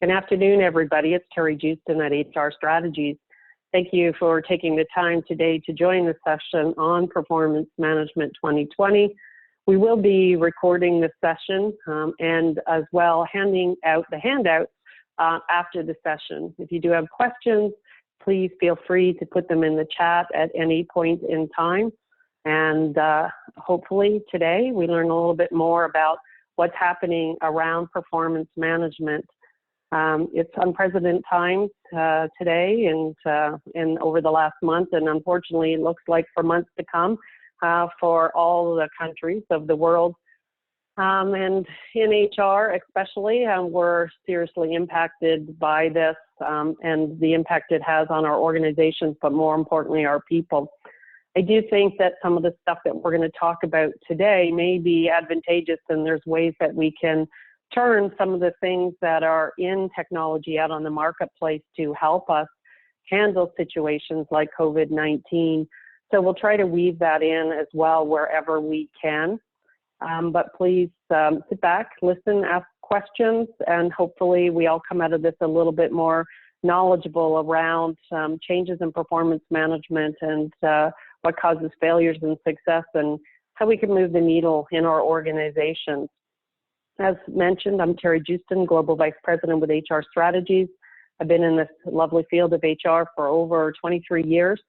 Good afternoon, everybody. It's Terry Houston at HR Strategies. Thank you for taking the time today to join the session on Performance Management 2020. We will be recording this session and as well handing out the handouts after the session. If you do have questions, please feel free to put them in the chat at any point in time. And hopefully today we learn a little bit more about what's happening around performance management. It's unprecedented times today and over the last month, and unfortunately it looks like for months to come for all the countries of the world. And in HR especially, we're seriously impacted by this and the impact it has on our organizations, but more importantly, our people. I do think that some of the stuff that we're going to talk about today may be advantageous, and there's ways that we can turn some of the things that are in technology out on the marketplace to help us handle situations like COVID-19. So we'll try to weave that in as well wherever we can. But please sit back, listen, ask questions, and hopefully we all come out of this a little bit more knowledgeable around changes in performance management and what causes failures and success and how we can move the needle in our organizations. As mentioned, I'm Terry Houston, Global Vice President with HR Strategies. I've been in this lovely field of HR for over 23 years.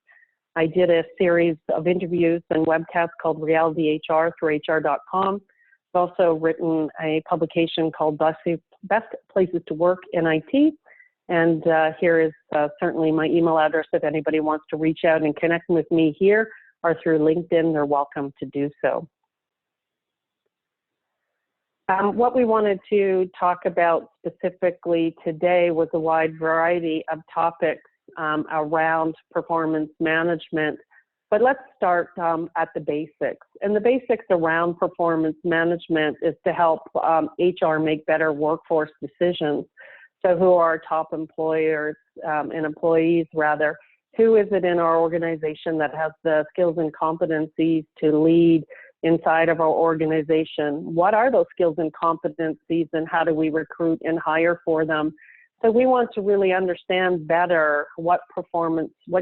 I did a series of interviews and webcasts called Reality HR through HR.com. I've also written a publication called Best Places to Work in IT. And here is certainly my email address if anybody wants to reach out and connect with me here or through LinkedIn, they're welcome to do so. What we wanted to talk about specifically today was a wide variety of topics around performance management, but let's start at the basics. And the basics around performance management is to help HR make better workforce decisions. So who are our top employers and employees rather? Who is it in our organization that has the skills and competencies to lead inside of our organization? What are those skills and competencies, and how do we recruit and hire for them? So we want to really understand better what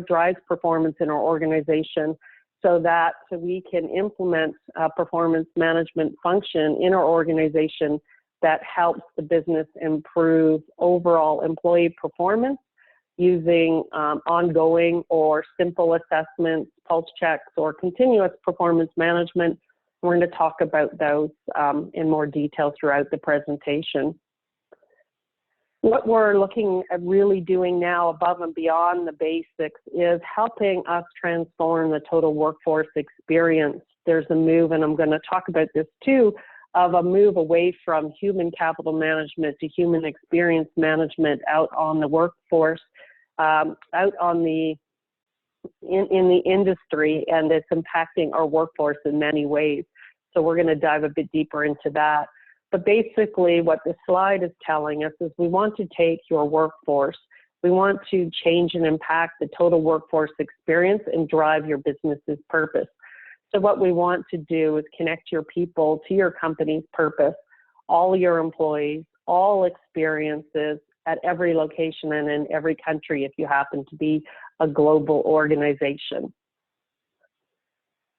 drives performance in our organization so that we can implement a performance management function in our organization that helps the business improve overall employee performance using ongoing or simple assessments, pulse checks, or continuous performance management. We're going to talk about those in more detail throughout the presentation. What we're looking at really doing now above and beyond the basics is helping us transform the total workforce experience. There's a move, and I'm going to talk about this too, of a move away from human capital management to human experience management out on the workforce, out on in the industry, and it's impacting our workforce in many ways. So we're going to dive a bit deeper into that. But basically what this slide is telling us is we want to take your workforce, we want to change and impact the total workforce experience and drive your business's purpose. So what we want to do is connect your people to your company's purpose, all your employees, all experiences at every location and in every country if you happen to be a global organization.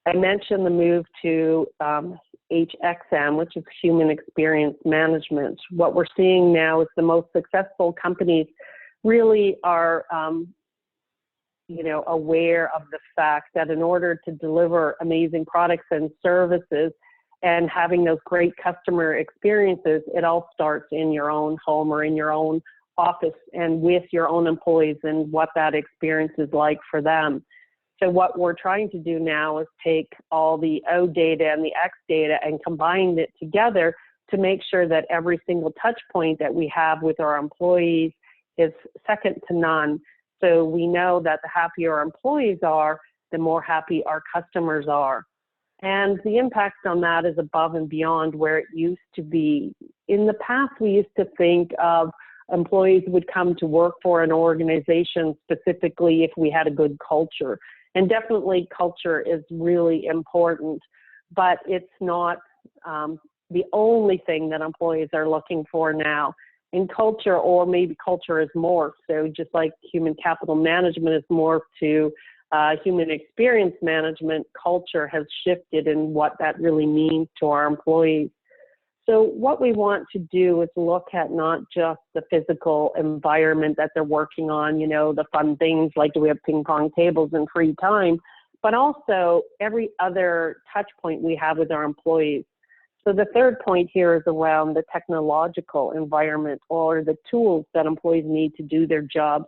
I mentioned the move to HXM, which is Human Experience Management. What we're seeing now is the most successful companies really are aware of the fact that in order to deliver amazing products and services and having those great customer experiences, it all starts in your own home or in your own office and with your own employees and what that experience is like for them. So what we're trying to do now is take all the O data and the X data and combine it together to make sure that every single touch point that we have with our employees is second to none. So we know that the happier our employees are, the more happy our customers are. And the impact on that is above and beyond where it used to be. In the past, we used to think of employees would come to work for an organization specifically if we had a good culture. And definitely culture is really important, but it's not the only thing that employees are looking for now. in culture, or maybe culture is morphed. So just like human capital management is morphed to human experience management, culture has shifted in what that really means to our employees. So what we want to do is look at not just the physical environment that they're working on, you know, the fun things like do we have ping pong tables and free time, but also every other touch point we have with our employees. So the third point here is around the technological environment, or the tools that employees need to do their jobs.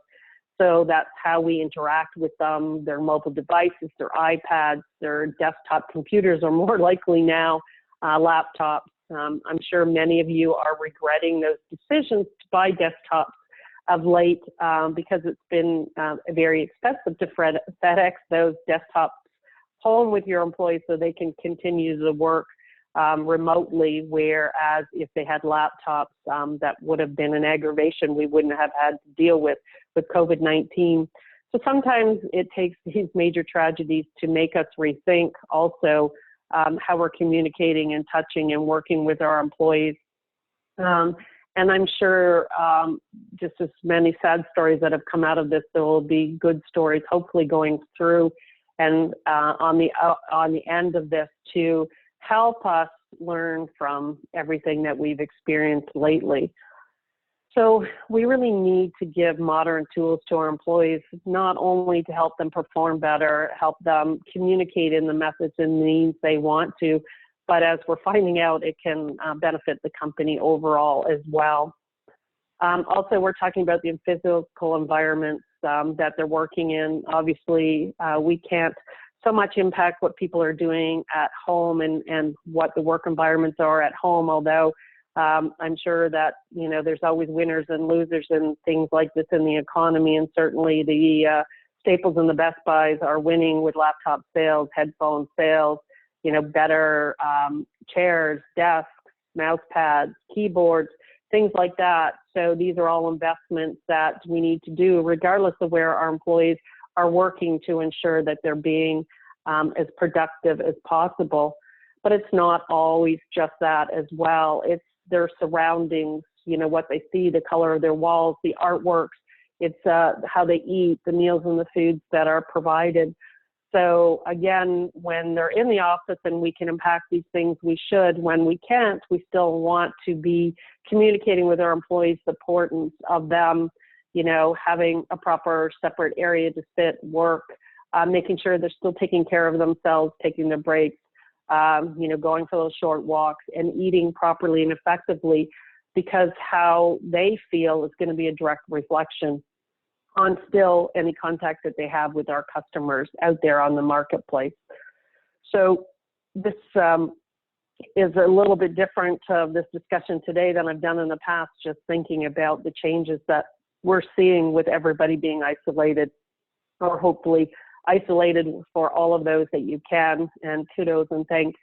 So that's how we interact with them, their mobile devices, their iPads, their desktop computers, or more likely now, laptops. I'm sure many of you are regretting those decisions to buy desktops of late because it's been very expensive to FedEx those desktops home with your employees so they can continue to work remotely, whereas if they had laptops, that would have been an aggravation we wouldn't have had to deal with COVID-19. So sometimes it takes these major tragedies to make us rethink also how we're communicating and touching and working with our employees. And I'm sure just as many sad stories that have come out of this, there will be good stories hopefully going through and on the end of this to help us learn from everything that we've experienced lately. So we really need to give modern tools to our employees, not only to help them perform better, help them communicate in the methods and means they want to, but as we're finding out, it can benefit the company overall as well. Also, we're talking about the physical environments that they're working in. Obviously, we can't so much impact what people are doing at home and what the work environments are at home, although I'm sure that, you know, there's always winners and losers and things like this in the economy, and certainly the Staples and the Best Buys are winning with laptop sales, headphone sales, you know, better chairs, desks, mouse pads, keyboards, things like that. So these are all investments that we need to do regardless of where our employees are working to ensure that they're being as productive as possible. But it's not always just that as well. It's their surroundings, you know, what they see, the color of their walls, the artworks, it's how they eat, the meals and the foods that are provided. So again, when they're in the office and we can impact these things, we should. When we can't, we still want to be communicating with our employees the importance of them, you know, having a proper separate area to sit, work, making sure they're still taking care of themselves, taking their breaks, you know, going for those short walks and eating properly and effectively, because how they feel is going to be a direct reflection on still any contact that they have with our customers out there on the marketplace. So this is a little bit different of this discussion today than I've done in the past, just thinking about the changes that we're seeing with everybody being isolated, or hopefully isolated for all of those that you can. And kudos and thanks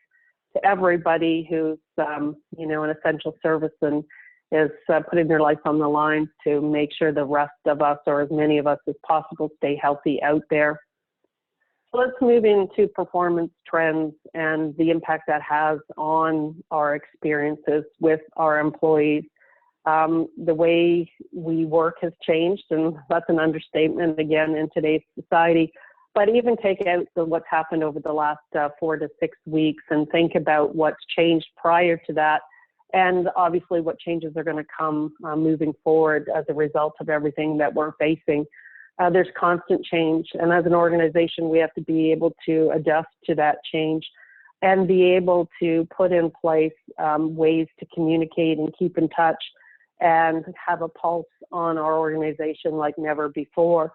to everybody who's, you know, an essential service and is putting their life on the line to make sure the rest of us, or as many of us as possible, stay healthy out there. So let's move into performance trends and the impact that has on our experiences with our employees. The way we work has changed, and that's an understatement again in today's society. But even take out what's happened over the last 4 to 6 weeks and think about what's changed prior to that, and obviously what changes are going to come moving forward as a result of everything that we're facing. There's constant change, and as an organization, we have to be able to adjust to that change and be able to put in place ways to communicate and keep in touch and have a pulse on our organization like never before.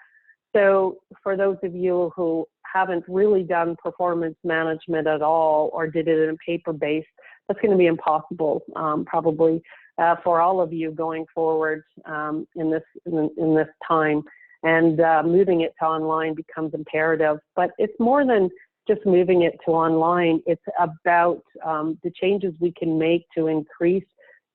So for those of you who haven't really done performance management at all, or did it in a paper base, that's going to be impossible probably for all of you going forward in this time. And moving it to online becomes imperative. But it's more than just moving it to online. It's about the changes we can make to increase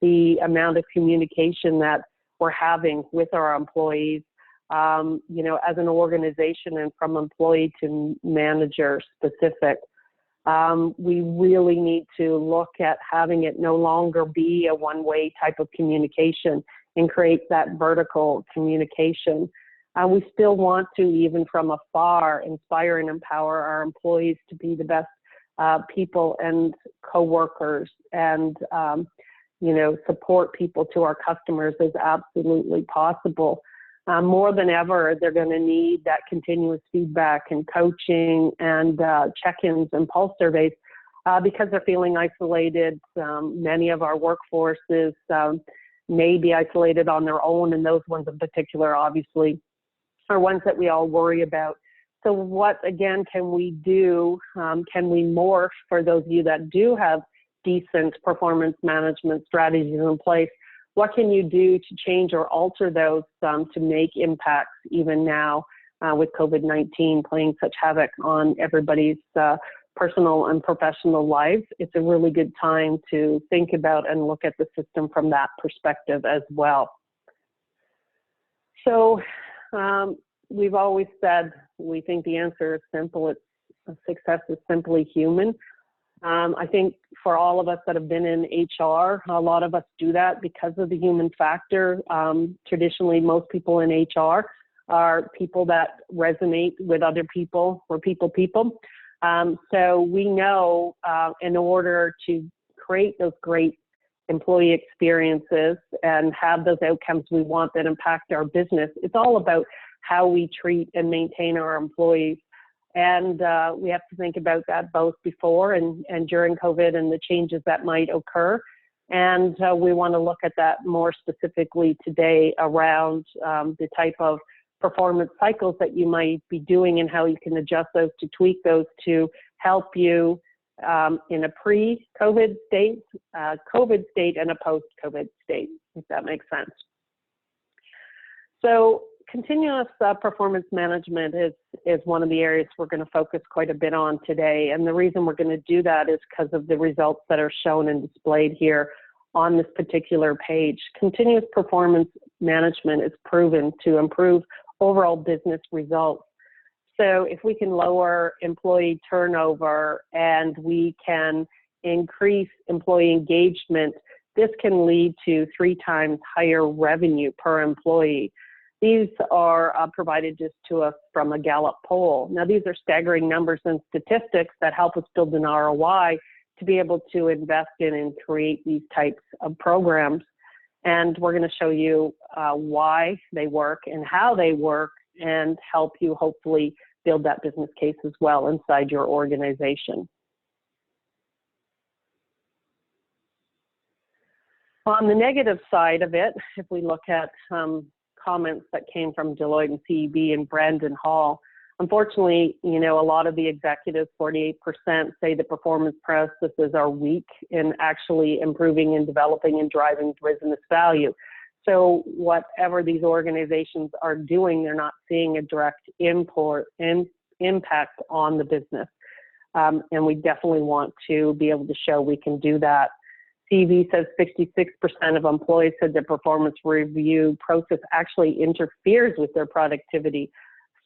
the amount of communication that we're having with our employees. You know, as an organization and from employee to manager specific, we really need to look at having it no longer be a one-way type of communication. and create that vertical communication. We still want to, even from afar, inspire and empower our employees to be the best people and co-workers, and support people to our customers as absolutely possible. More than ever, they're going to need that continuous feedback and coaching and check-ins and pulse surveys because they're feeling isolated. Many of our workforces may be isolated on their own, and those ones in particular, obviously, are ones that we all worry about. So what, again, can we do? Can we morph, for those of you that do have decent performance management strategies in place? What can you do to change or alter those to make impacts even now with COVID-19 playing such havoc on everybody's personal and professional lives? It's a really good time to think about and look at the system from that perspective as well. So we've always said we think the answer is simple. Success is simply human. I think for all of us that have been in HR, a lot of us do that because of the human factor. Traditionally, most people in HR are people that resonate with other people. We're people. So we know in order to create those great employee experiences and have those outcomes we want that impact our business, it's all about how we treat and maintain our employees. And we have to think about that both before and during COVID and the changes that might occur. And we want to look at that more specifically today around the type of performance cycles that you might be doing and how you can adjust those to tweak those to help you in a pre-COVID state, COVID state, and a post-COVID state, if that makes sense. So continuous performance management is one of the areas we're going to focus quite a bit on today. And the reason we're going to do that is because of the results that are shown and displayed here on this particular page. Continuous performance management is proven to improve overall business results. So if we can lower employee turnover and we can increase employee engagement, this can lead to 3 times higher revenue per employee. These are provided just to us from a Gallup poll. Now, these are staggering numbers and statistics that help us build an ROI to be able to invest in and create these types of programs. And we're going to show you why they work and how they work and help you hopefully build that business case as well inside your organization. On the negative side of it, if we look at comments that came from Deloitte and CEB and Brandon Hall, unfortunately, a lot of the executives, 48%, say the performance processes are weak in actually improving and developing and driving business value. So whatever these organizations are doing, they're not seeing a direct impact on the business. And we definitely want to be able to show we can do that. CV says 66% of employees said the performance review process actually interferes with their productivity.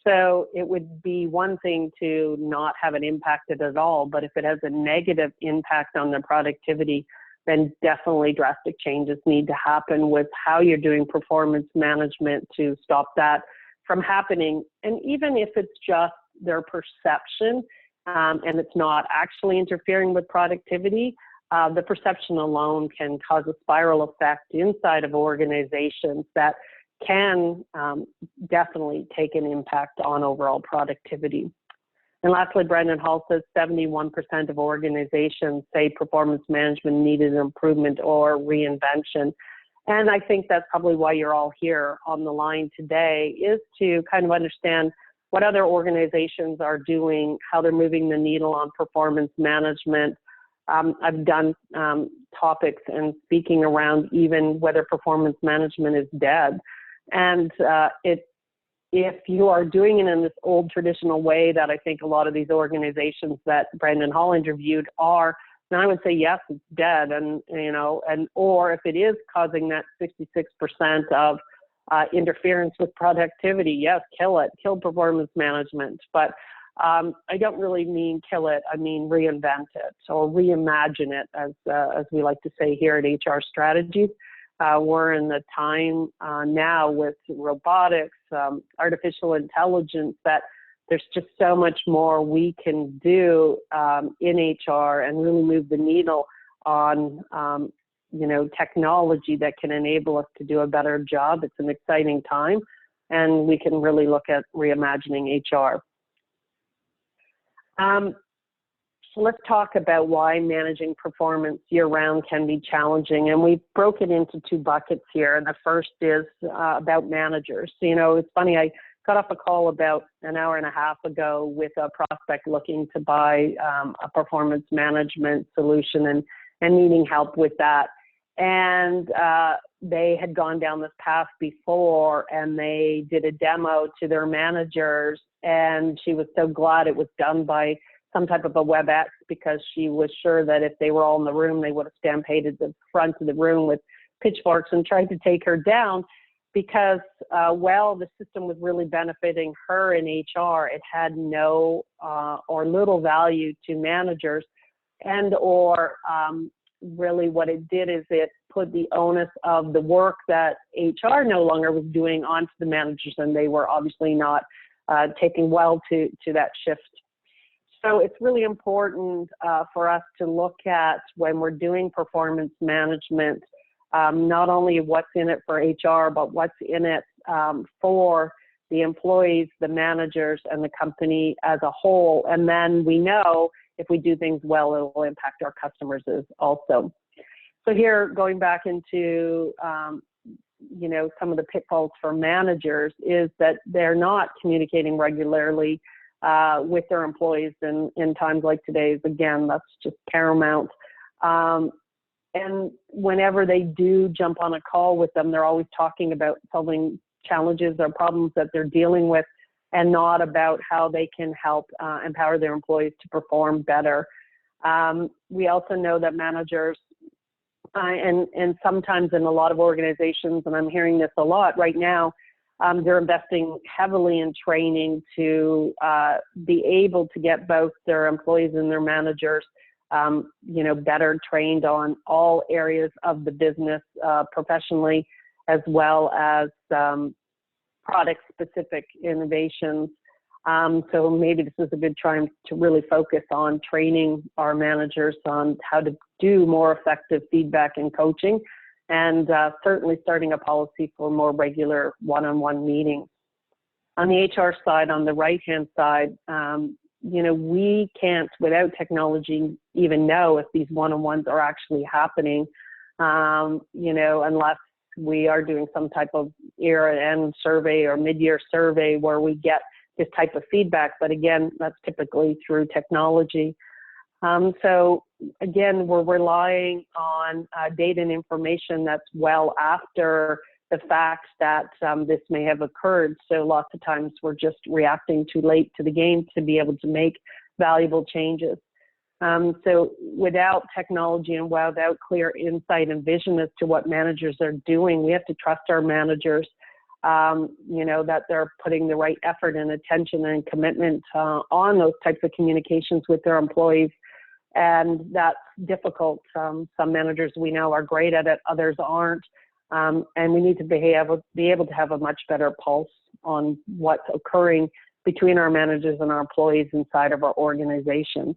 So it would be one thing to not have it impacted at all, but if it has a negative impact on their productivity, then definitely drastic changes need to happen with how you're doing performance management to stop that from happening. And even if it's just their perception and it's not actually interfering with productivity, the perception alone can cause a spiral effect inside of organizations that can definitely take an impact on overall productivity. And lastly, Brandon Hall says 71% of organizations say performance management needed improvement or reinvention. And I think that's probably why you're all here on the line today, is to kind of understand what other organizations are doing, how they're moving the needle on performance management. I've done topics and speaking around even whether performance management is dead. And if you are doing it in this old traditional way that I think a lot of these organizations that Brandon Hall interviewed are, then I would say, yes, it's dead. And, or if it is causing that 66% of interference with productivity, yes, kill it, kill performance management. But I don't really mean kill it, I mean reinvent it or reimagine it, as we like to say here at HR Strategies. we're in the time now with robotics, artificial intelligence, that there's just so much more we can do in HR and really move the needle on technology that can enable us to do a better job. It's an exciting time, and we can really look at reimagining HR. So let's talk about why managing performance year-round can be challenging, and we've broken into two buckets here. And the first is about managers. It's funny, I got off a call about an hour and a half ago with a prospect looking to buy a performance management solution and needing help with that. And they had gone down this path before, and they did a demo to their managers, and she was so glad it was done by some type of a WebEx, because she was sure that if they were all in the room, they would have stampeded the front of the room with pitchforks and tried to take her down, because the system was really benefiting her in HR. It had no or little value to managers, and really what it did is it put the onus of the work that HR no longer was doing onto the managers, and they were obviously not taking well to that shift. So it's really important for us to look at, when we're doing performance management, not only what's in it for HR, but what's in it for the employees, the managers, and the company as a whole. And then we know if we do things well, it will impact our customers also. So here, going back into some of the pitfalls for managers, is that they're not communicating regularly with their employees in times like today's. Again, that's just paramount. And whenever they do jump on a call with them, they're always talking about solving challenges or problems that they're dealing with, and not about how they can help empower their employees to perform better. We also know that managers, and sometimes in a lot of organizations, and I'm hearing this a lot right now, they're investing heavily in training to be able to get both their employees and their managers better trained on all areas of the business professionally, as well as product-specific innovations. So maybe this is a good time to really focus on training our managers on how to do more effective feedback and coaching, and certainly starting a policy for more regular one-on-one meetings. On the HR side, on the right-hand side, we can't, without technology, even know if these one-on-ones are actually happening, unless we are doing some type of year-end survey or mid-year survey where we get this type of feedback. But again, that's typically through technology. So again, we're relying on data and information that's well after the fact that this may have occurred. So lots of times we're just reacting too late to the game to be able to make valuable changes. So without technology and without clear insight and vision as to what managers are doing, we have to trust our managers, that they're putting the right effort and attention and commitment on those types of communications with their employees. And that's difficult. Some managers we know are great at it, others aren't. And we need to be able to have a much better pulse on what's occurring between our managers and our employees inside of our organizations.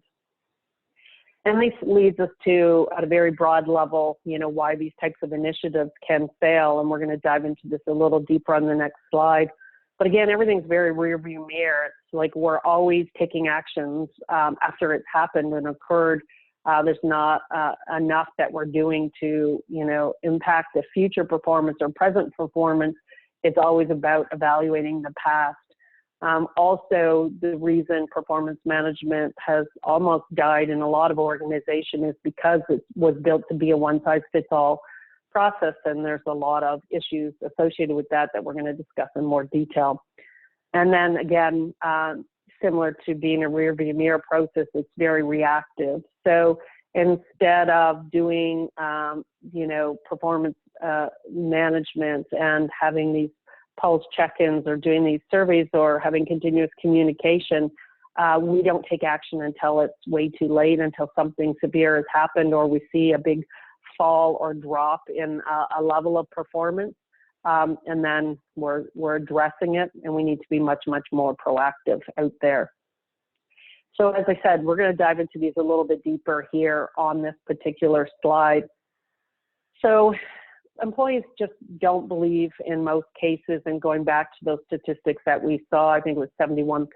And this leads us to, at a very broad level, why these types of initiatives can fail. And we're going to dive into this a little deeper on the next slide. But again, everything's very rearview mirror. It's like we're always taking actions after it's happened and occurred. There's not enough that we're doing to, impact the future performance or present performance. It's always about evaluating the past. Also, the reason performance management has almost died in a lot of organizations is because it was built to be a one-size-fits-all process, and there's a lot of issues associated with that we're going to discuss in more detail. And then again, similar to being a rearview mirror process, it's very reactive. So instead of doing, performance management and having these pulse check-ins or doing these surveys or having continuous communication, we don't take action until it's way too late, until something severe has happened or we see a big fall or drop in a level of performance, and then we're addressing it, and we need to be much, much more proactive out there. So as I said, we're going to dive into these a little bit deeper here on this particular slide. So employees just don't believe in most cases, and going back to those statistics that we saw, I think it was 71%,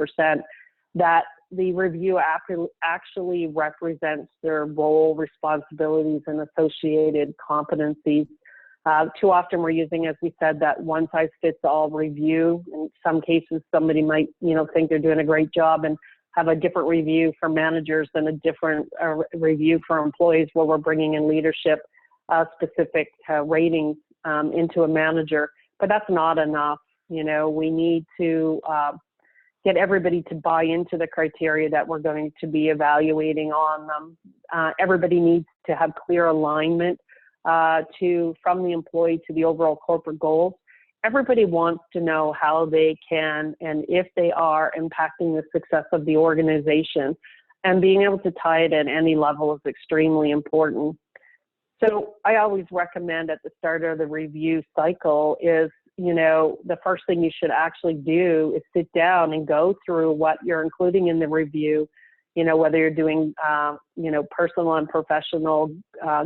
that the review actually represents their role, responsibilities, and associated competencies. Too often we're using, as we said, that one-size-fits-all review. In some cases, somebody might, think they're doing a great job and have a different review for managers than a different review for employees, where we're bringing in leadership specific ratings into a manager. But that's not enough. We need to get everybody to buy into the criteria that we're going to be evaluating on them. Everybody needs to have clear alignment from the employee to the overall corporate goals. Everybody wants to know how they can, and if they are impacting the success of the organization, and being able to tie it at any level is extremely important. So I always recommend at the start of the review cycle is, the first thing you should actually do is sit down and go through what you're including in the review, whether you're doing, personal and professional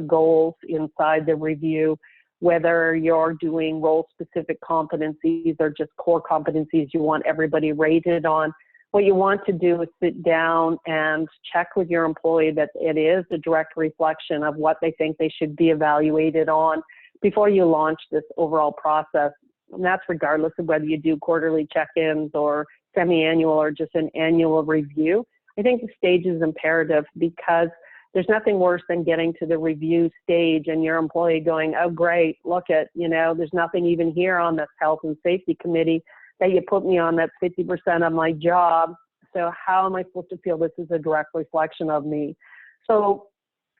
goals inside the review, whether you're doing role-specific competencies or just core competencies you want everybody rated on. What you want to do is sit down and check with your employee that it is a direct reflection of what they think they should be evaluated on before you launch this overall process. And that's regardless of whether you do quarterly check-ins or semi-annual or just an annual review. I think the stage is imperative, because there's nothing worse than getting to the review stage and your employee going, oh, great, look at, there's nothing even here on this health and safety committee that you put me on. That's 50% of my job. So how am I supposed to feel this is a direct reflection of me? So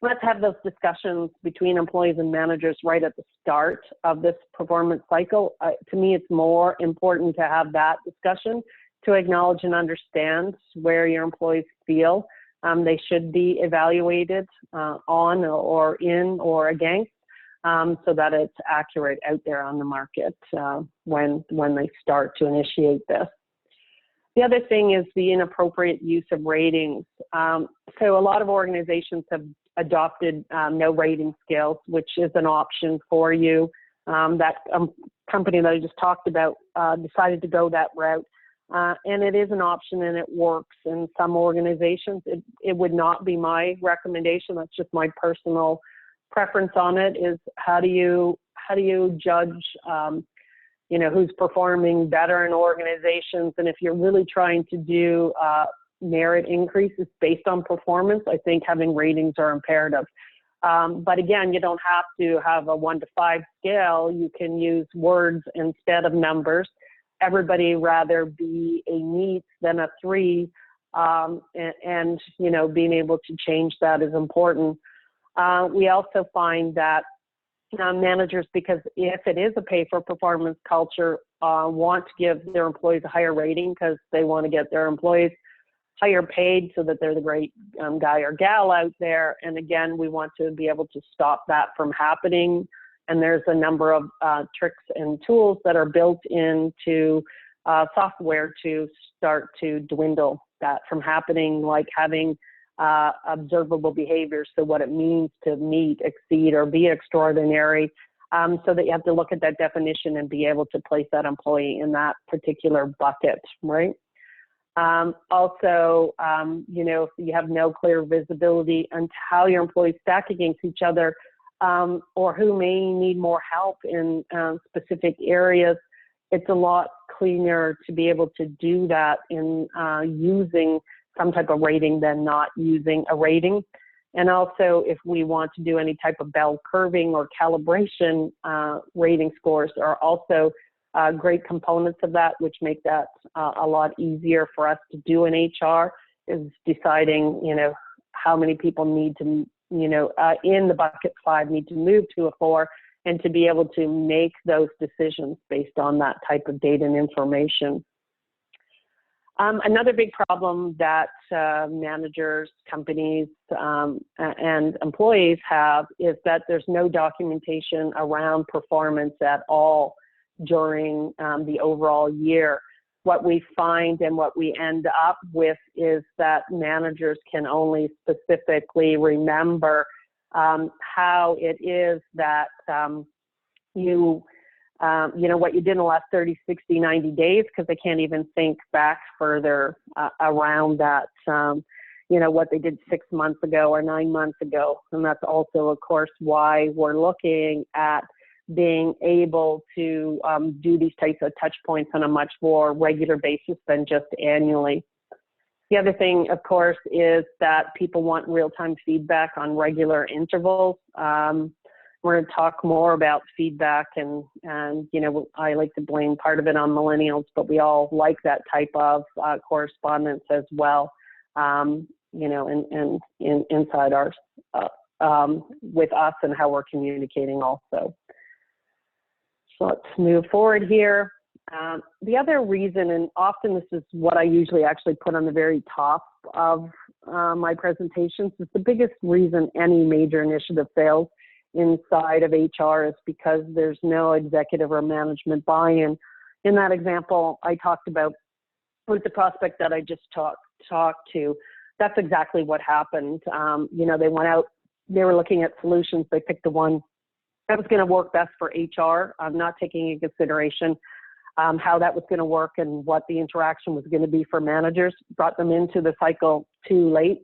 let's have those discussions between employees and managers right at the start of this performance cycle. To me, it's more important to have that discussion, to acknowledge and understand where your employees feel they should be evaluated on or in or against, so that it's accurate out there on the market when they start to initiate this. The other thing is the inappropriate use of ratings. So a lot of organizations have adopted no rating scales, which is an option for you. That company that I just talked about decided to go that route. And it is an option, and it works in some organizations. It would not be my recommendation. That's just my personal preference on it. Is how do you judge who's performing better in organizations? And if you're really trying to do merit increases based on performance, I think having ratings are imperative. But again, you don't have to have a 1 to 5 scale. You can use words instead of numbers. Everybody rather be a meet than a 3, and being able to change that is important. We also find that managers, because if it is a pay for performance culture, want to give their employees a higher rating because they want to get their employees higher paid so that they're the great guy or gal out there. And again, we want to be able to stop that from happening. And there's a number of tricks and tools that are built into software to start to dwindle that from happening, like having observable behaviors. So what it means to meet, exceed, or be extraordinary, so that you have to look at that definition and be able to place that employee in that particular bucket, right? Also, if you have no clear visibility on how your employees stack against each other, or who may need more help in specific areas, it's a lot cleaner to be able to do that in using some type of rating than not using a rating. And also, if we want to do any type of bell curving or calibration, rating scores are also great components of that, which make that a lot easier for us to do in HR, is deciding, how many people need to, in the bucket 5 need to move to a 4, and to be able to make those decisions based on that type of data and information. Another big problem that managers, companies, and employees have is that there's no documentation around performance at all during the overall year. What we find and what we end up with is that managers can only specifically remember how it is that you know, what you did in the last 30, 60, 90 days, because they can't even think back further around that, you know, what they did 6 months ago or 9 months ago. And that's also, of course, why we're looking at being able to do these types of touch points on a much more regular basis than just annually. The other thing, of course, is that people want real-time feedback on regular intervals. We're going to talk more about feedback, and you know, I like to blame part of it on millennials, but we all like that type of correspondence as well. You know, and inside ours with us and how we're communicating also. So let's move forward here. The other reason, and often this is what I usually actually put on the very top of my presentations, is the biggest reason any major initiative fails inside of HR is because there's no executive or management buy-in. In that example I talked about with the prospect that I just talked to, that's exactly what happened. You know, they went out, they were looking at solutions, they picked the one that was going to work best for HR, not taking into consideration how that was going to work and what the interaction was going to be for managers, brought them into the cycle too late.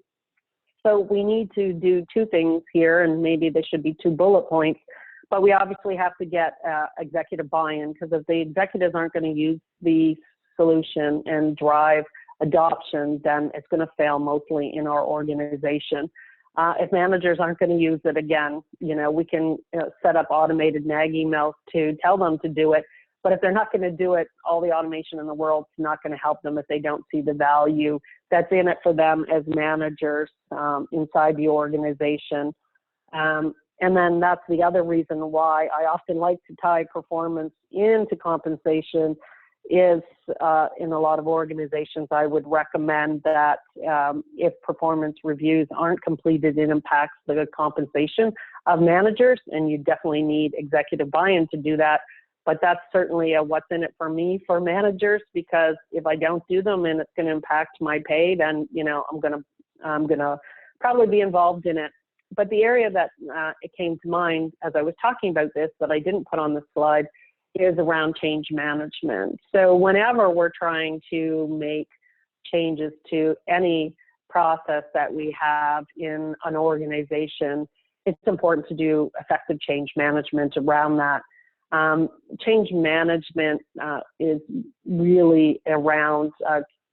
So we need to do two things here, and maybe there should be 2 bullet points, but we obviously have to get executive buy-in, because if the executives aren't going to use the solution and drive adoption, then it's going to fail mostly in our organization. If managers aren't going to use it, again, you know, we can set up automated nag emails to tell them to do it, but if they're not going to do it, all the automation in the world is not going to help them if they don't see the value that's in it for them as managers inside the organization. And then that's the other reason why I often like to tie performance into compensation is in a lot of organizations, I would recommend that if performance reviews aren't completed, it impacts the compensation of managers, and you definitely need executive buy-in to do that. But that's certainly a what's in it for me for managers, because if I don't do them and it's going to impact my pay, then, you know, I'm gonna probably be involved in it. But the area that it came to mind as I was talking about this that I didn't put on the slide is around change management. So whenever we're trying to make changes to any process that we have in an organization, it's important to do effective change management around that. Change management is really around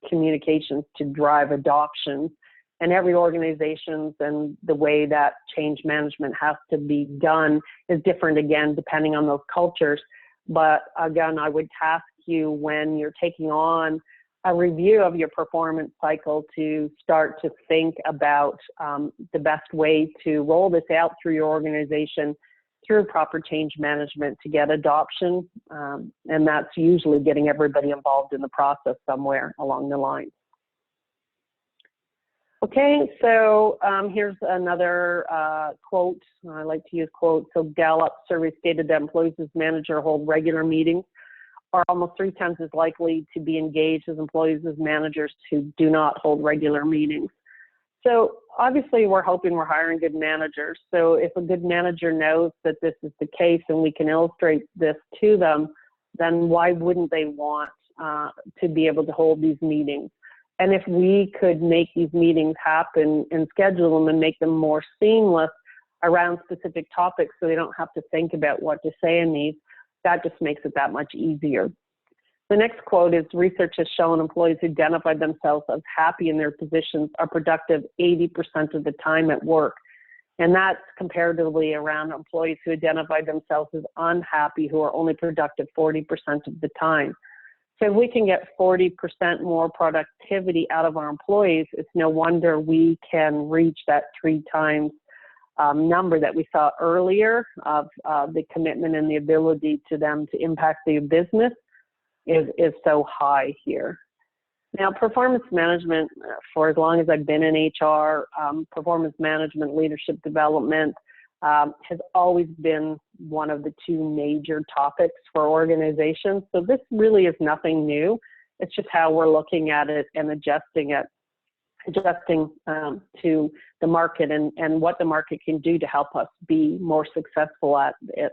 communications to drive adoption, and every organization and the way that change management has to be done is different, again, depending on those cultures. But again, I would task you when you're taking on a review of your performance cycle to start to think about the best way to roll this out through your organization through proper change management to get adoption, and that's usually getting everybody involved in the process somewhere along the line. Okay, so here's another quote. I like to use quotes. So Gallup survey stated that employees whose manager hold regular meetings are almost 3 times as likely to be engaged as employees as managers who do not hold regular meetings. So obviously we're hoping we're hiring good managers. So if a good manager knows that this is the case and we can illustrate this to them, then why wouldn't they want to be able to hold these meetings? And if we could make these meetings happen and schedule them and make them more seamless around specific topics so they don't have to think about what to say in these, that just makes it that much easier. The next quote is, research has shown employees who identify themselves as happy in their positions are productive 80% of the time at work. And that's comparatively around employees who identify themselves as unhappy, who are only productive 40% of the time. So if we can get 40% more productivity out of our employees, it's no wonder we can reach that 3 times number that we saw earlier of the commitment and the ability to them to impact their business is so high here. Now, performance management, for as long as I've been in HR, performance management, leadership development, has always been one of the two major topics for organizations. So this really is nothing new. It's just how we're looking at it and adjusting to the market and what the market can do to help us be more successful at it.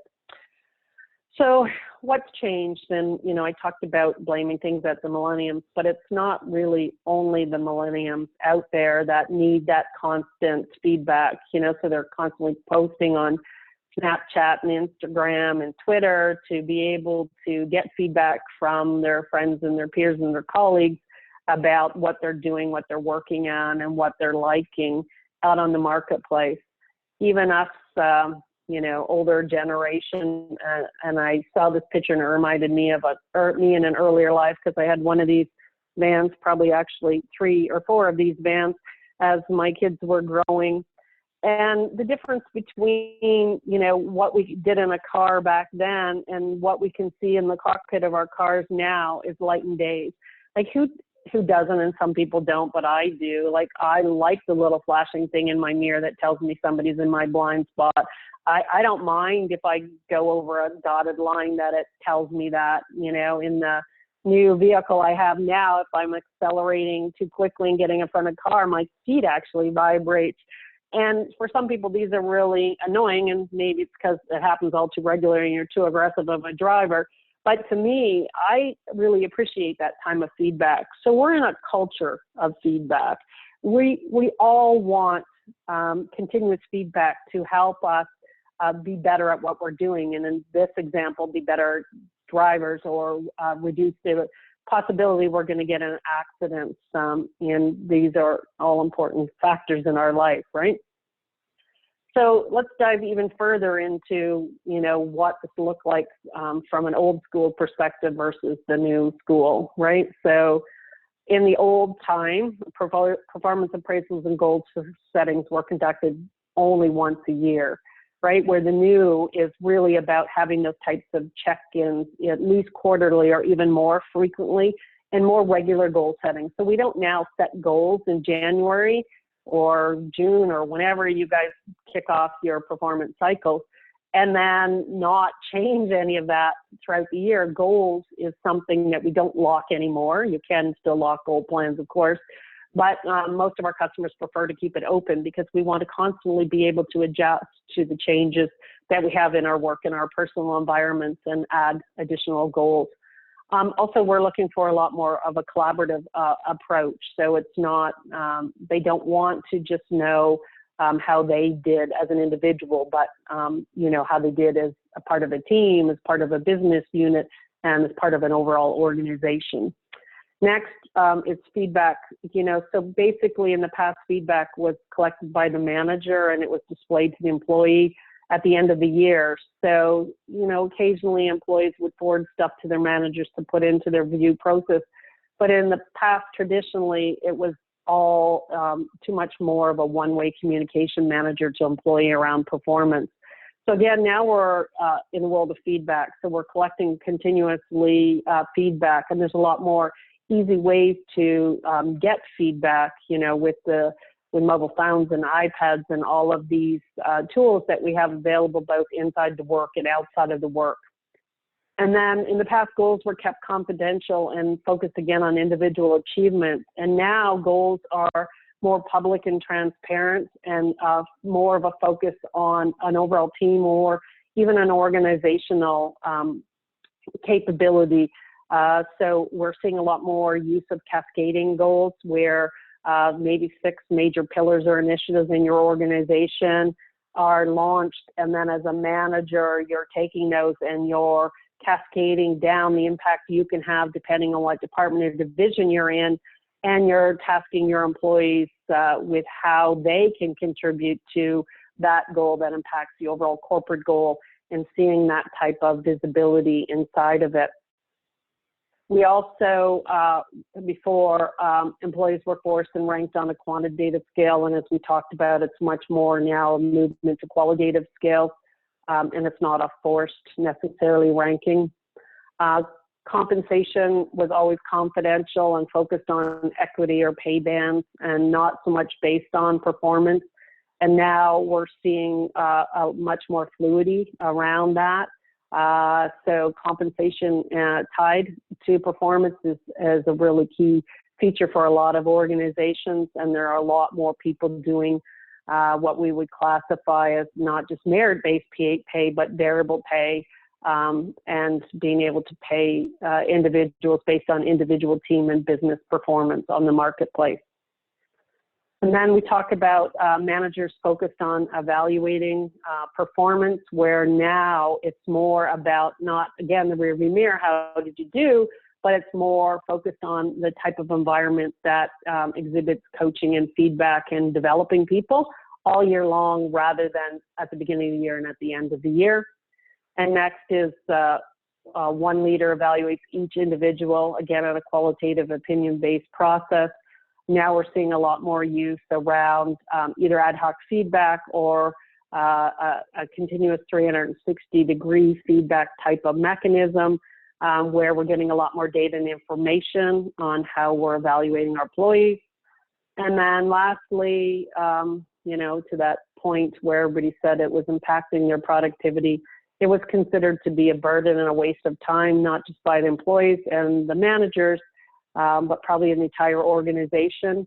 So what's changed? And, I talked about blaming things at the millenniums, but it's not really only the millenniums out there that need that constant feedback, so they're constantly posting on Snapchat and Instagram and Twitter to be able to get feedback from their friends and their peers and their colleagues about what they're doing, what they're working on, and what they're liking out on the marketplace. Even us, older generation, and I saw this picture and it reminded me of me in an earlier life, because I had one of these vans, probably actually 3 or 4 of these vans as my kids were growing. And the difference between, what we did in a car back then and what we can see in the cockpit of our cars now is light and days. Like who doesn't, and some people don't, but I do. Like I like the little flashing thing in my mirror that tells me somebody's in my blind spot. I don't mind if I go over a dotted line that it tells me that, in the new vehicle I have now, if I'm accelerating too quickly and getting in front of a car, my seat actually vibrates. And for some people, these are really annoying, and maybe it's because it happens all too regularly and you're too aggressive of a driver. But to me, I really appreciate that time of feedback. So we're in a culture of feedback. We all want continuous feedback to help us be better at what we're doing. And in this example, be better drivers, or reduce the possibility we're going to get in accidents. And these are all important factors in our life, right? So let's dive even further into, what this looks like from an old school perspective versus the new school, right? So in the old time, performance appraisals and goal settings were conducted only once a year, right? Where the new is really about having those types of check-ins at least quarterly or even more frequently, and more regular goal setting. So we don't now set goals in January or June or whenever you guys kick off your performance cycles and then not change any of that throughout the year. Goals is something that we don't lock anymore. You can still lock goal plans, of course, but most of our customers prefer to keep it open because we want to constantly be able to adjust to the changes that we have in our work and our personal environments and add additional goals. Also, we're looking for a lot more of a collaborative approach. So it's not, they don't want to just know how they did as an individual, but how they did as a part of a team, as part of a business unit, and as part of an overall organization. Next, it's feedback. So basically in the past, feedback was collected by the manager and it was displayed to the employee at the end of the year. So, occasionally employees would forward stuff to their managers to put into their review process. But in the past, traditionally, it was all too much more of a one-way communication, manager to employee, around performance. So again, now we're in the world of feedback. So we're collecting continuously feedback, and there's a lot more easy ways to get feedback, with mobile phones and iPads and all of these tools that we have available both inside the work and outside of the work. And then in the past, goals were kept confidential and focused again on individual achievement. And now goals are more public and transparent, and more of a focus on an overall team or even an organizational capability. So we're seeing a lot more use of cascading goals where maybe 6 major pillars or initiatives in your organization are launched, and then as a manager, you're taking those and you're cascading down the impact you can have depending on what department or division you're in, and you're tasking your employees with how they can contribute to that goal that impacts the overall corporate goal, and seeing that type of visibility inside of it. We also, before, employees were forced and ranked on a quantitative scale, and as we talked about, it's much more now a movement to qualitative scale, and it's not a forced necessarily ranking. compensation was always confidential and focused on equity or pay bands and not so much based on performance. And now we're seeing a much more fluidity around that. So compensation tied to performance is a really key feature for a lot of organizations, and there are a lot more people doing what we would classify as not just merit-based pay, but variable pay, and being able to pay individuals based on individual team and business performance on the marketplace. And then we talk about managers focused on evaluating performance, where now it's more about not, again, the rearview mirror, how did you do, but it's more focused on the type of environment that exhibits coaching and feedback and developing people all year long, rather than at the beginning of the year and at the end of the year. And next is one leader evaluates each individual, again, on a qualitative opinion-based process. Now we're seeing a lot more use around either ad hoc feedback or a continuous 360-degree feedback type of mechanism, where we're getting a lot more data and information on how we're evaluating our employees. And then lastly, you know, to that point where everybody said it was impacting their productivity, it was considered to be a burden and a waste of time, not just by the employees and the managers, but probably an entire organization.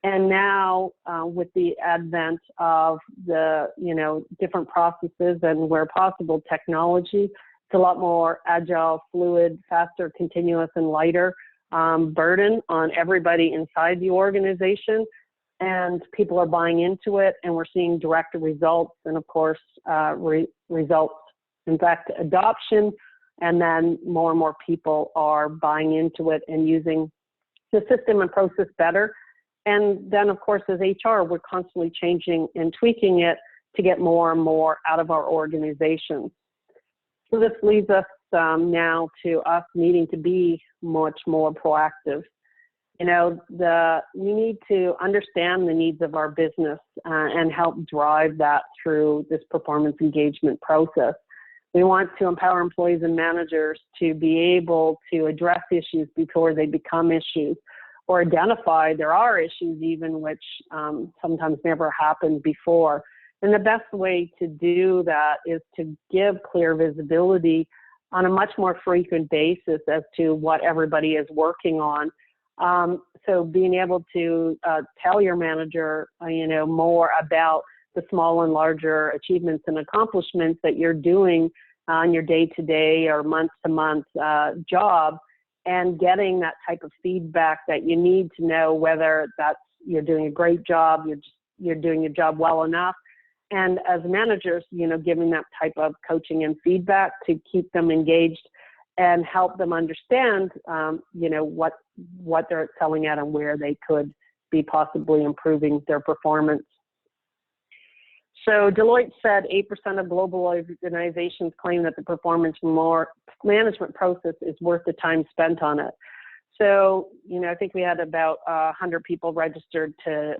And now with the advent of the, you know, different processes and where possible technology, it's a lot more agile, fluid, faster, continuous, and lighter burden on everybody inside the organization. And people are buying into it, and we're seeing direct results, and of course, results, in fact, adoption. And then more and more people are buying into it and using the system and process better. And then, of course, as HR, we're constantly changing and tweaking it to get more and more out of our organizations. So this leads us now to us needing to be much more proactive. You know, we need to understand the needs of our business and help drive that through this performance engagement process. We want to empower employees and managers to be able to address issues before they become issues, or identify there are issues even, which sometimes never happened before. And the best way to do that is to give clear visibility on a much more frequent basis as to what everybody is working on. So being able to tell your manager, you know, more about the small and larger achievements and accomplishments that you're doing on your day-to-day or month-to-month job, and getting that type of feedback that you need to know whether that's you're doing a great job, you're doing your job well enough. And as managers, you know, giving that type of coaching and feedback to keep them engaged and help them understand, you know, what they're excelling at and where they could be possibly improving their performance. So Deloitte said 8% of global organizations claim that the performance management process is worth the time spent on it. So, you know, I think we had about 100 people registered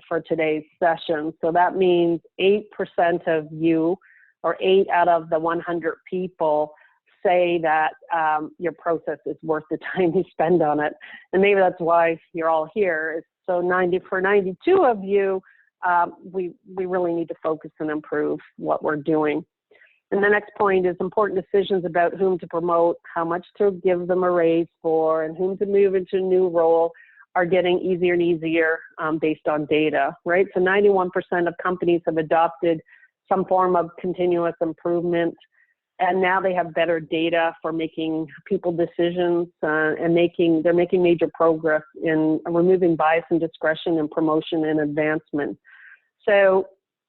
for today's session. So that means 8% of you, or 8 out of the 100 people, say that your process is worth the time you spend on it. And maybe that's why you're all here. So for 92 of you, we really need to focus and improve what we're doing. And the next point is important decisions about whom to promote, how much to give them a raise for, and whom to move into a new role are getting easier and easier based on data, right? So 91% of companies have adopted some form of continuous improvement, and now they have better data for making people decisions, and they're making major progress in removing bias and discretion in promotion and advancement. So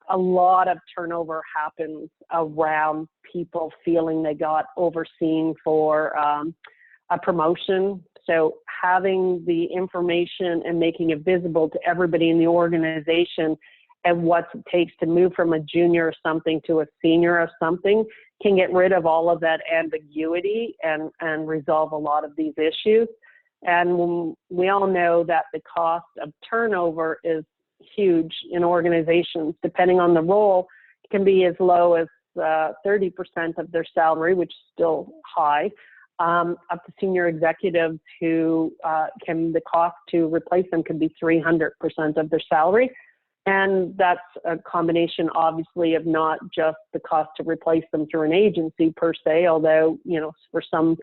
a lot of turnover happens around people feeling they got overseen for a promotion. So having the information and making it visible to everybody in the organization and what it takes to move from a junior or something to a senior or something can get rid of all of that ambiguity and resolve a lot of these issues. And we all know that the cost of turnover is huge in organizations. Depending on the role, it can be as low as 30% of their salary, which is still high, up to senior executives who the cost to replace them could be 300% of their salary. And that's a combination, obviously, of not just the cost to replace them through an agency per se, although, for some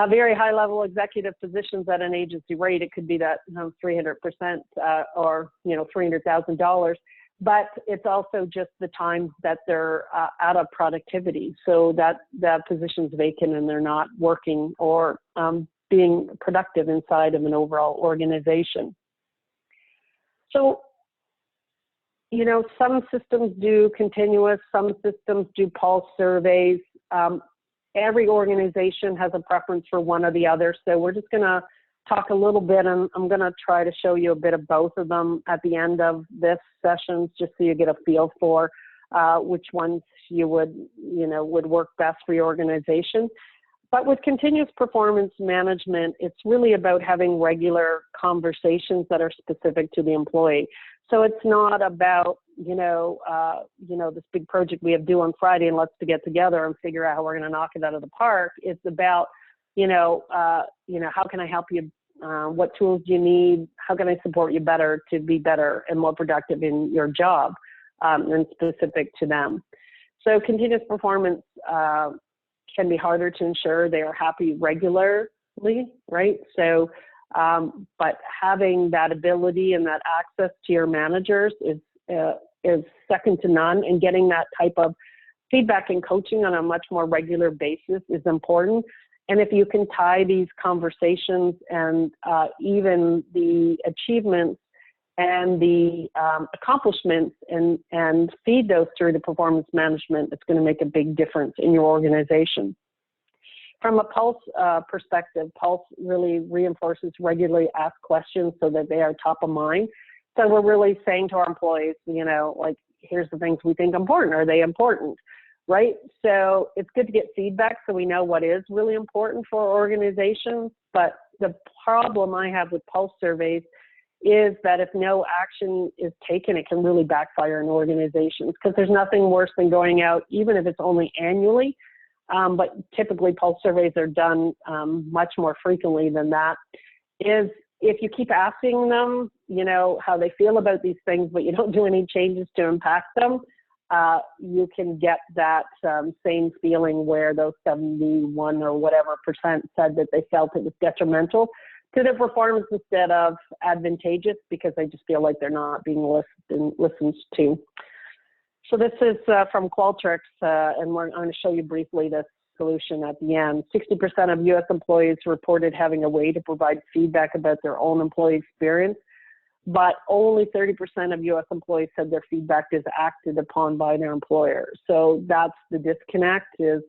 very high-level executive positions at an agency rate, it could be that 300% or $300,000. But it's also just the time that they're out of productivity, so that position's vacant and they're not working or being productive inside of an overall organization. So, some systems do continuous, some systems do pulse surveys. Every organization has a preference for one or the other, so we're just going to talk a little bit, and I'm going to try to show you a bit of both of them at the end of this session, just so you get a feel for which ones you would work best for your organization. But with continuous performance management, it's really about having regular conversations that are specific to the employee. So it's not about, this big project we have due on Friday and let's get together and figure out how we're going to knock it out of the park. It's about, how can I help you? What tools do you need? How can I support you better to be better and more productive in your job, and specific to them? So continuous performance can be harder to ensure they are happy regularly, right? So, but having that ability and that access to your managers is second to none, and getting that type of feedback and coaching on a much more regular basis is important. And if you can tie these conversations and even the achievements and the accomplishments and feed those through the performance management, it's going to make a big difference in your organization. From a Pulse perspective, Pulse really reinforces regularly asked questions so that they are top of mind. So we're really saying to our employees, here's the things we think important. Are they important? Right? So it's good to get feedback so we know what is really important for organizations. But the problem I have with Pulse surveys is that if no action is taken, it can really backfire in organizations, because there's nothing worse than going out, even if it's only annually. But typically Pulse surveys are done much more frequently than that, is if you keep asking them, how they feel about these things, but you don't do any changes to impact them, you can get that same feeling where those 71 or whatever % said that they felt it was detrimental to their performance instead of advantageous, because they just feel like they're not being listened to. So this is from Qualtrics, and I'm going to show you briefly this solution at the end. 60% of U.S. employees reported having a way to provide feedback about their own employee experience, but only 30% of U.S. employees said their feedback is acted upon by their employer. So that's the disconnect is,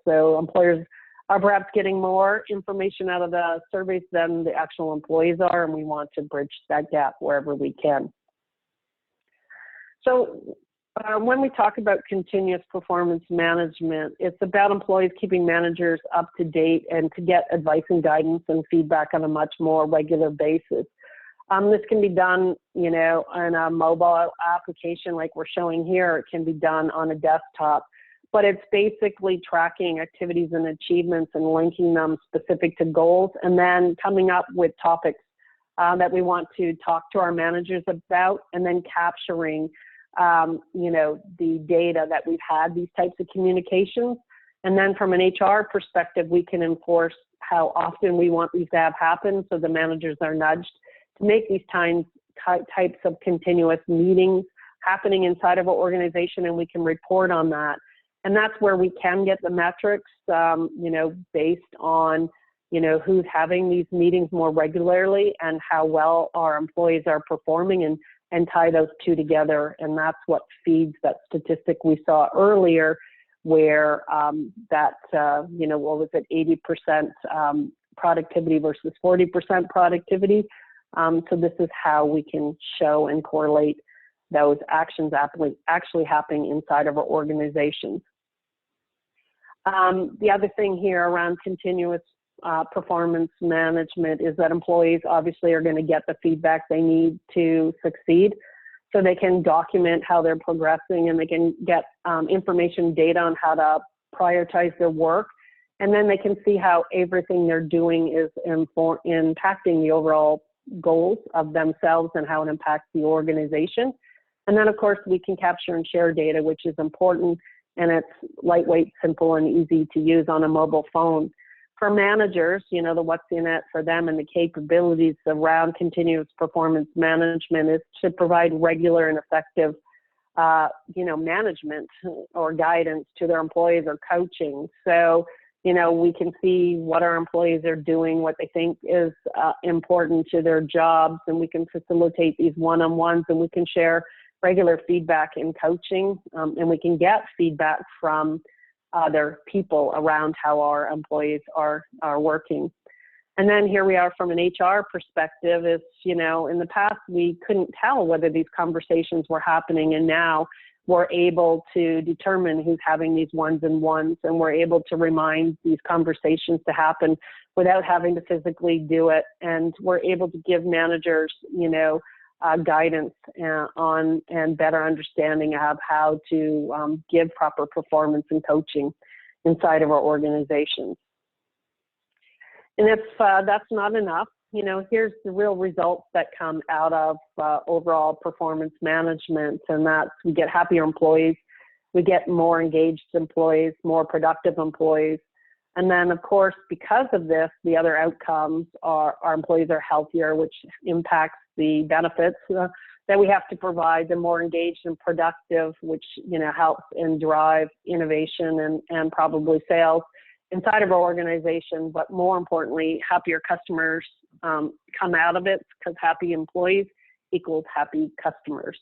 so employers are perhaps getting more information out of the surveys than the actual employees are, and we want to bridge that gap wherever we can. So when we talk about continuous performance management, it's about employees keeping managers up to date and to get advice and guidance and feedback on a much more regular basis. This can be done, on a mobile application like we're showing here. It can be done on a desktop, but it's basically tracking activities and achievements and linking them specific to goals, and then coming up with topics that we want to talk to our managers about, and then capturing the data that we've had these types of communications. And then from an HR perspective, we can enforce how often we want these to have happen, so the managers are nudged to make these types of continuous meetings happening inside of an organization, and we can report on that. And that's where we can get the metrics, based on, who's having these meetings more regularly and how well our employees are performing, and tie those two together. And that's what feeds that statistic we saw earlier, where what was it, 80% productivity versus 40% productivity. So this is how we can show and correlate those actions actually happening inside of our organizations. The other thing here around continuous performance management is that employees obviously are going to get the feedback they need to succeed, so they can document how they're progressing, and they can get information, data on how to prioritize their work, And then they can see how everything they're doing is impacting the overall goals of themselves and how it impacts the organization. And then, of course, we can capture and share data, which is important, and it's lightweight, simple, and easy to use on a mobile phone. For managers, the what's in it for them and the capabilities around continuous performance management is to provide regular and effective, management or guidance to their employees or coaching. So, we can see what our employees are doing, what they think is important to their jobs, and we can facilitate these one-on-ones, and we can share regular feedback in coaching, and we can get feedback from other people around how our employees are working. And then here we are from an HR perspective is, in the past we couldn't tell whether these conversations were happening, and now we're able to determine who's having these ones-and-ones, and we're able to remind these conversations to happen without having to physically do it. And we're able to give managers, guidance on and better understanding of how to give proper performance and coaching inside of our organizations. And if that's not enough, here's the real results that come out of overall performance management, and that's we get happier employees, we get more engaged employees, more productive employees. And then, of course, because of this, the other outcomes are our employees are healthier, which impacts the benefits that we have to provide. They're more engaged and productive, which helps and drive innovation and probably sales inside of our organization. But more importantly, happier customers come out of it, because happy employees equals happy customers.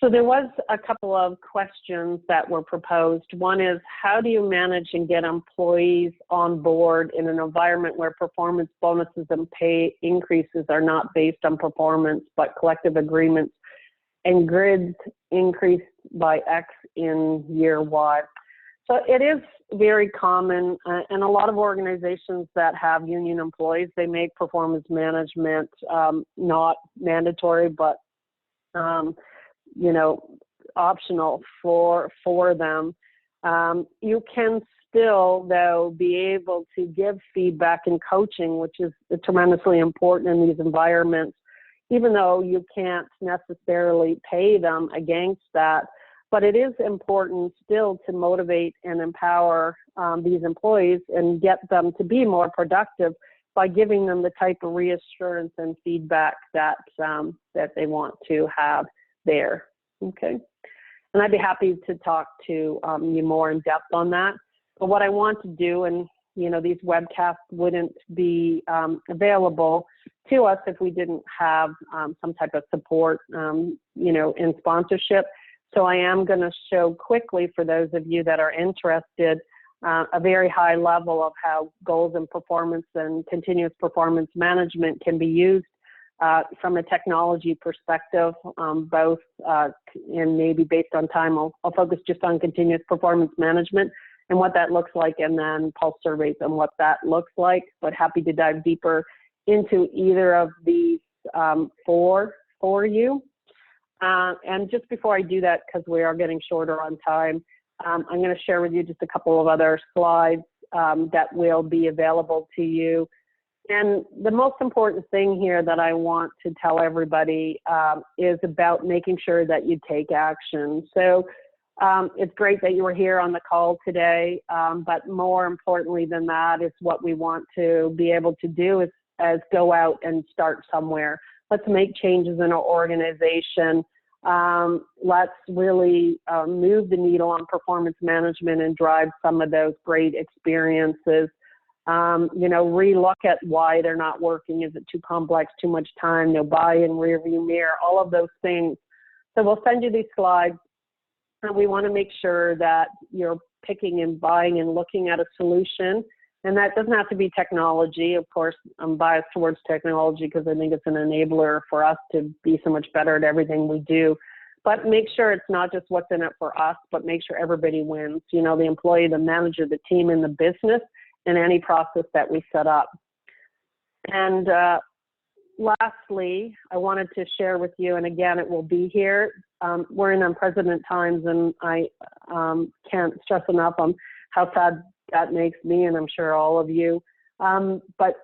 So there was a couple of questions that were proposed. One is, how do you manage and get employees on board in an environment where performance bonuses and pay increases are not based on performance, but collective agreements, and grids increased by X in year Y? So it is very common, and a lot of organizations that have union employees, they make performance management not mandatory, but optional for them. You can still, though, be able to give feedback and coaching, which is tremendously important in these environments, even though you can't necessarily pay them against that. But it is important still to motivate and empower these employees and get them to be more productive by giving them the type of reassurance and feedback that they want to have there. Okay, and I'd be happy to talk to you more in depth on that. But what I want to do, and these webcasts wouldn't be available to us if we didn't have some type of support, in sponsorship. So I am going to show quickly, for those of you that are interested, a very high level of how goals and performance and continuous performance management can be used from a technology perspective, both and maybe based on time, I'll focus just on continuous performance management and what that looks like, and then pulse surveys and what that looks like. But happy to dive deeper into either of these for you. And just before I do that, because we are getting shorter on time, I'm going to share with you just a couple of other slides that will be available to you. And the most important thing here that I want to tell everybody is about making sure that you take action. So it's great that you were here on the call today, but more importantly than that is what we want to be able to do is go out and start somewhere. Let's make changes in our organization. Let's really move the needle on performance management and drive some of those great experiences. Relook at why they're not working. Is it too complex, too much time, no buy-in, rearview mirror, all of those things. So we'll send you these slides, and we want to make sure that you're picking and buying and looking at a solution. And that doesn't have to be technology. Of course, I'm biased towards technology because I think it's an enabler for us to be so much better at everything we do. But make sure it's not just what's in it for us, but make sure everybody wins. The employee, the manager, the team, and the business, in any process that we set up. And lastly, I wanted to share with you, and again, it will be here. We're in unprecedented times, and I can't stress enough on how sad that makes me, and I'm sure all of you. But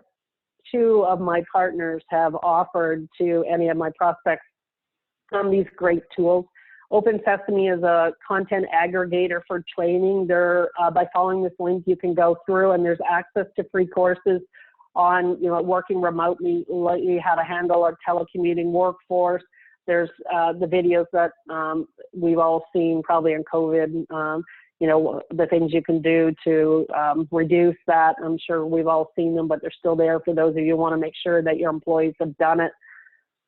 two of my partners have offered to any of my prospects these great tools. Open Sesame is a content aggregator for training. By following this link, you can go through, and there's access to free courses on, working remotely, how to handle a telecommuting workforce. There's the videos that we've all seen probably in COVID, the things you can do to reduce that. I'm sure we've all seen them, but they're still there for those of you who want to make sure that your employees have done it.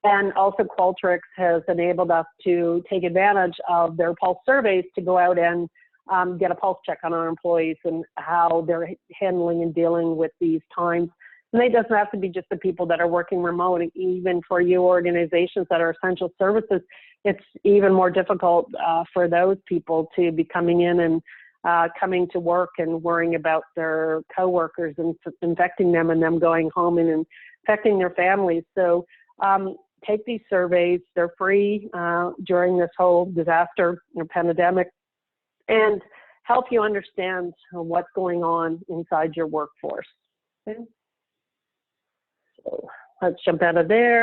And also Qualtrics has enabled us to take advantage of their pulse surveys to go out and get a pulse check on our employees and how they're handling and dealing with these times. And it doesn't have to be just the people that are working remote. Even for you organizations that are essential services, it's even more difficult for those people to be coming in and coming to work and worrying about their coworkers and infecting them and them going home and infecting their families. So take these surveys. They're free during this whole disaster or pandemic, and help you understand what's going on inside your workforce. Okay? So let's jump out of there.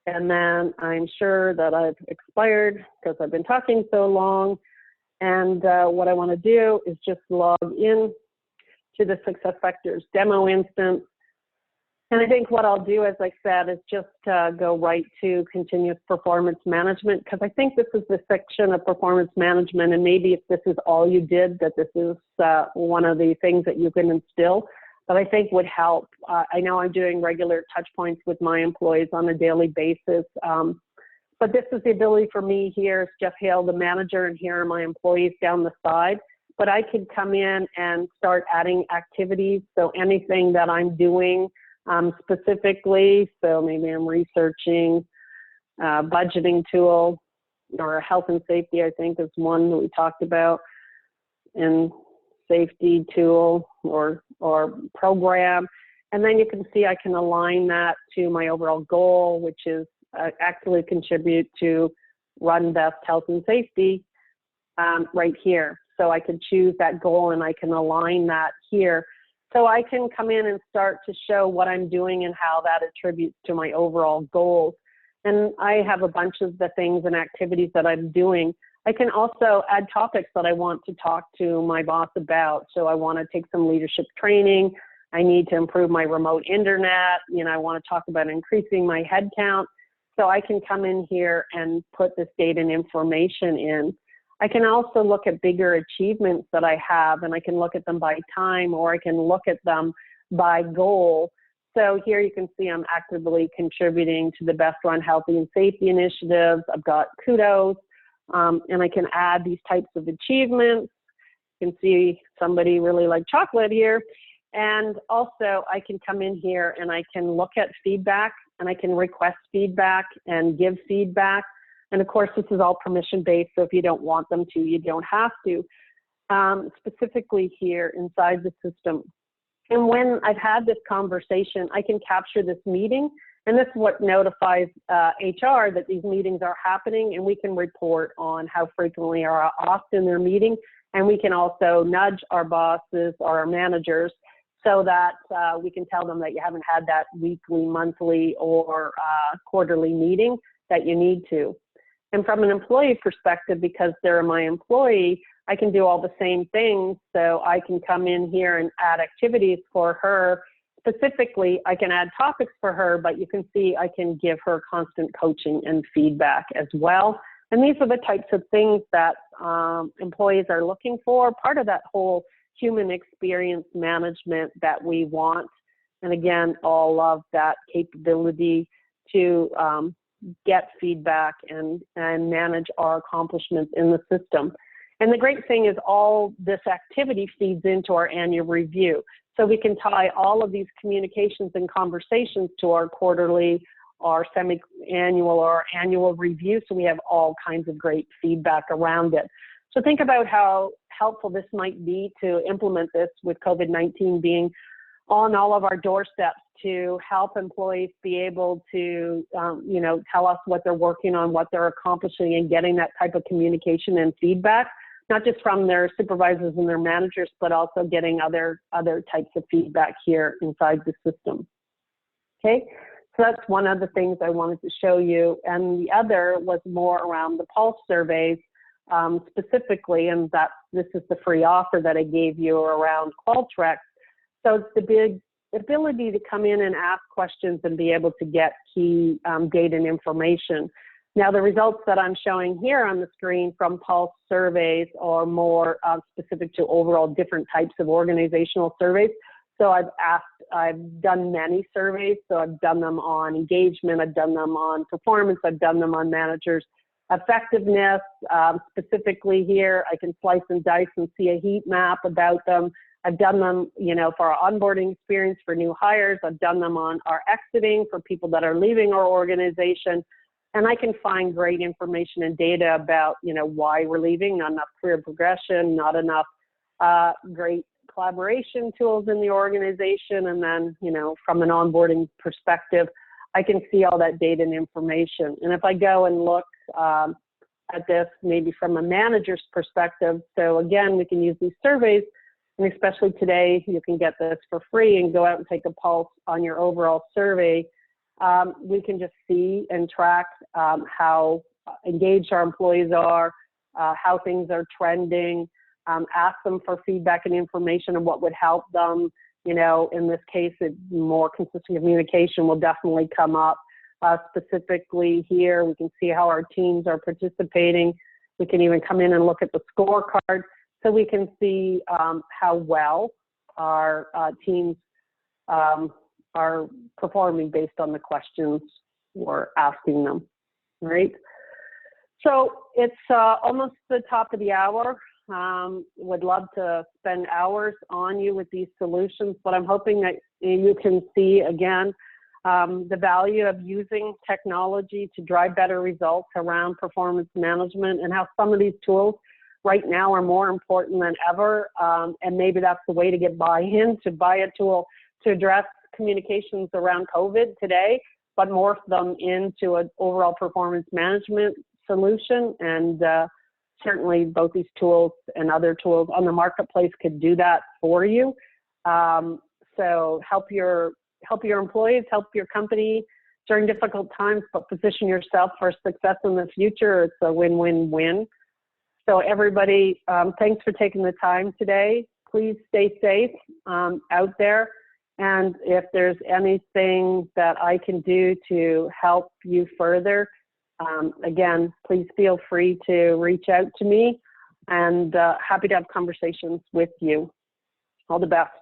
And then I'm sure that I've expired because I've been talking so long. And what I want to do is just log in to the SuccessFactors demo instance. And I think what I'll do, as I said, is just go right to continuous performance management, because I think this is the section of performance management, and maybe if this is all you did, that this is one of the things that you can instill, but I think would help. I know I'm doing regular touch points with my employees on a daily basis, but this is the ability for me. Here is Jeff Hale, the manager, and here are my employees down the side. But I could come in and start adding activities, so anything that I'm doing specifically, so maybe I'm researching a budgeting tool, or health and safety, I think is one that we talked about, and safety tool or program. And then you can see I can align that to my overall goal, which is actually contribute to run best health and safety right here. So I can choose that goal and I can align that here. So I can come in and start to show what I'm doing and how that attributes to my overall goals. And I have a bunch of the things and activities that I'm doing. I can also add topics that I want to talk to my boss about. So I want to take some leadership training. I need to improve my remote internet. I want to talk about increasing my headcount. So I can come in here and put this data and information in. I can also look at bigger achievements that I have, and I can look at them by time, or I can look at them by goal. So here you can see I'm actively contributing to the Best Run Healthy and Safety initiatives. I've got kudos, and I can add these types of achievements. You can see somebody really liked chocolate here. And also I can come in here and I can look at feedback, and I can request feedback and give feedback. And of course, this is all permission-based, so if you don't want them to, you don't have to. Specifically here inside the system. And when I've had this conversation, I can capture this meeting, and this is what notifies HR that these meetings are happening, and we can report on how frequently or how often they're meeting, and we can also nudge our bosses or our managers so that we can tell them that you haven't had that weekly, monthly, or quarterly meeting that you need to. And from an employee perspective, because they're my employee, I can do all the same things. So I can come in here and add activities for her. Specifically, I can add topics for her, but you can see I can give her constant coaching and feedback as well. And these are the types of things that employees are looking for, part of that whole human experience management that we want. And again, all of that capability to get feedback and manage our accomplishments in the system. And the great thing is all this activity feeds into our annual review. So we can tie all of these communications and conversations to our quarterly, our semi-annual, or annual review. So we have all kinds of great feedback around it. So think about how helpful this might be to implement this with COVID-19 being on all of our doorsteps, to help employees be able to, tell us what they're working on, what they're accomplishing, and getting that type of communication and feedback. not just from their supervisors and their managers, but also getting other types of feedback here inside the system. Okay, so that's one of the things I wanted to show you. And the other was more around the pulse surveys specifically, and this is the free offer that I gave you around Qualtrics. So it's the big ability to come in and ask questions and be able to get key data and information. Now, the results that I'm showing here on the screen from pulse surveys are more specific to overall different types of organizational surveys. So I've done many surveys. So I've done them on engagement, I've done them on performance, I've done them on managers' effectiveness. Specifically here, I can slice and dice and see a heat map about them. I've done them, you know, for our onboarding experience for new hires. I've done them on our exiting for people that are leaving our organization. And I can find great information and data about, you know, why we're leaving, not enough career progression, not enough great collaboration tools in the organization. And then, you know, from an onboarding perspective, I can see all that data and information. And if I go and look at this maybe from a manager's perspective, so again, we can use these surveys. And especially today, you can get this for free and go out and take a pulse on your overall survey. We can just see and track how engaged our employees are, how things are trending, ask them for feedback and information on what would help them. You know, in this case, more consistent communication will definitely come up. Specifically here, we can see how our teams are participating. We can even come in and look at the scorecard. So we can see how well our teams are performing based on the questions we're asking them, right? So it's almost the top of the hour. Would love to spend hours on you with these solutions, but I'm hoping that you can see, again, the value of using technology to drive better results around performance management, and how some of these tools right now are more important than ever, and maybe that's the way to get buy-in, to buy a tool to address communications around COVID today, but morph them into an overall performance management solution. And certainly both these tools and other tools on the marketplace could do that for you. So help your employees, help your company during difficult times, but position yourself for success in the future. It's a win-win-win. So everybody, thanks for taking the time today. Please stay safe out there. And if there's anything that I can do to help you further, again, please feel free to reach out to me, and happy to have conversations with you. All the best.